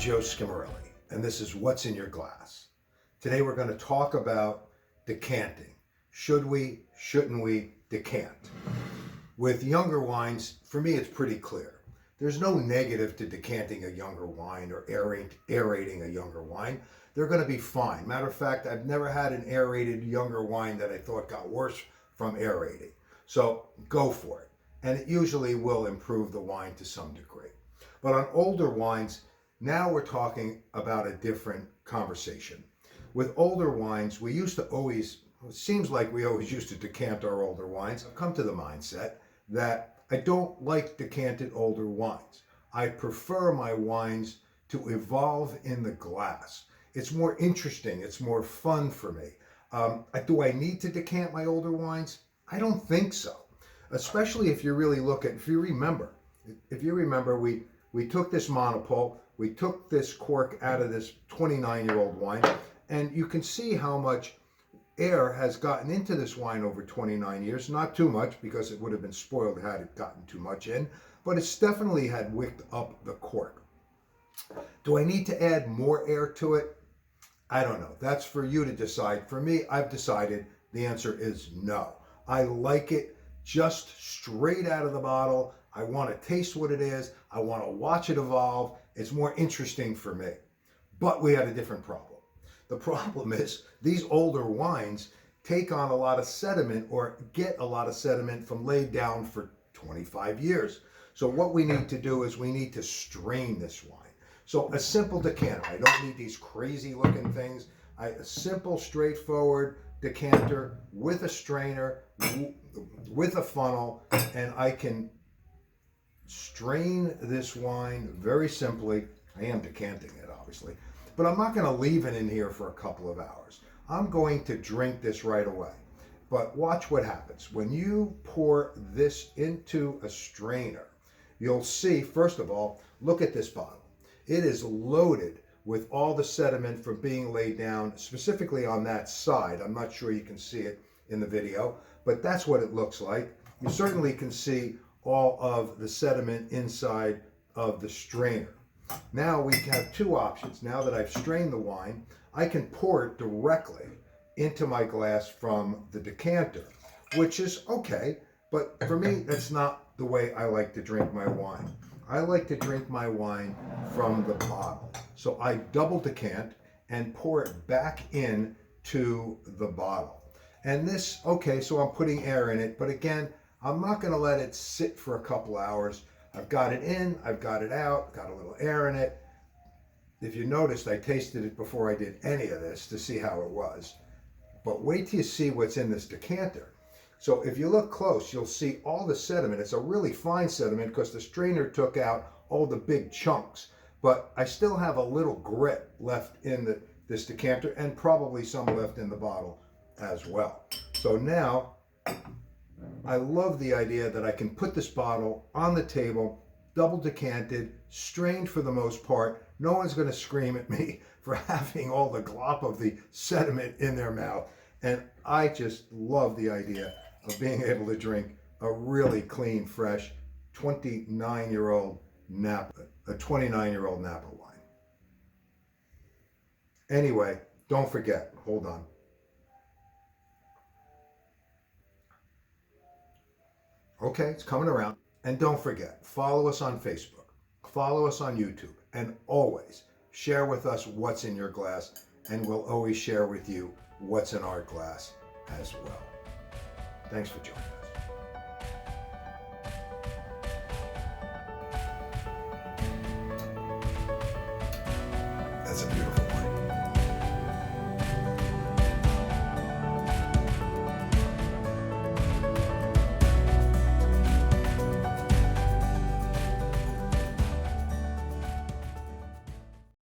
Joe Schimarelli, and this is What's in Your Glass. Today we're going to talk about decanting. Should we, shouldn't we decant? With younger wines, for me it's pretty clear. There's no negative to decanting a younger wine or aerating a younger wine. They're going to be fine. Matter of fact, I've never had an aerated younger wine that I thought got worse from aerating. So go for it. And it usually will improve the wine to some degree. But on older wines, now we're talking about a different conversation. With older wines, we used to always, it seems like we always used to decant our older wines. I've come to the mindset that I don't like decanted older wines. I prefer my wines to evolve in the glass. It's more interesting, it's more fun for me. Do I need to decant my older wines? I don't think so. Especially if you really look at, if you remember, we took this monopole, we took this cork out of this 29-year-old wine, and you can see how much air has gotten into this wine over 29 years. Not too much, because it would have been spoiled had it gotten too much in, but it's definitely had wicked up the cork. Do I need to add more air to it? I don't know. That's for you to decide. For me, I've decided the answer is no. I like it just straight out of the bottle. I want to taste what it is. I want to watch it evolve. It's more interesting for me. But we had a different problem. The problem is these older wines take on a lot of sediment or get a lot of sediment from laid down for 25 years. So what we need to do is we need to strain this wine. So a simple decanter. I don't need these crazy looking things. A simple, straightforward decanter with a strainer, with a funnel, and I can strain this wine very simply. I am decanting it, obviously, but I'm not going to leave it in here for a couple of hours. I'm going to drink this right away. But watch what happens. When you pour this into a strainer, you'll see, first of all, look at this bottle. It is loaded with all the sediment from being laid down, specifically on that side. I'm not sure you can see it in the video, but that's what it looks like. You certainly can see all of the sediment inside of the strainer. Now we have two options. Now that I've strained the wine, I can pour it directly into my glass from the decanter, which is okay, but for me, that's not the way I like to drink my wine. I like to drink my wine from the bottle. So I double decant and pour it back in to the bottle. And this, okay, so I'm putting air in it, but again, I'm not going to let it sit for a couple hours. I've got it in, I've got it out, got a little air in it. If you noticed, I tasted it before I did any of this to see how it was. But wait till you see what's in this decanter. So if you look close, you'll see all the sediment. It's a really fine sediment because the strainer took out all the big chunks. But I still have a little grit left in this decanter, and probably some left in the bottle as well. So now, I love the idea that I can put this bottle on the table, double decanted, strained for the most part. No one's going to scream at me for having all the glop of the sediment in their mouth. And I just love the idea of being able to drink a really clean, fresh 29-year-old Napa, a 29-year-old Napa wine. Anyway, don't forget, hold on. Okay, it's coming around. And don't forget, follow us on Facebook, follow us on YouTube, and always share with us what's in your glass, and we'll always share with you what's in our glass as well. Thanks for joining us. That's a beautiful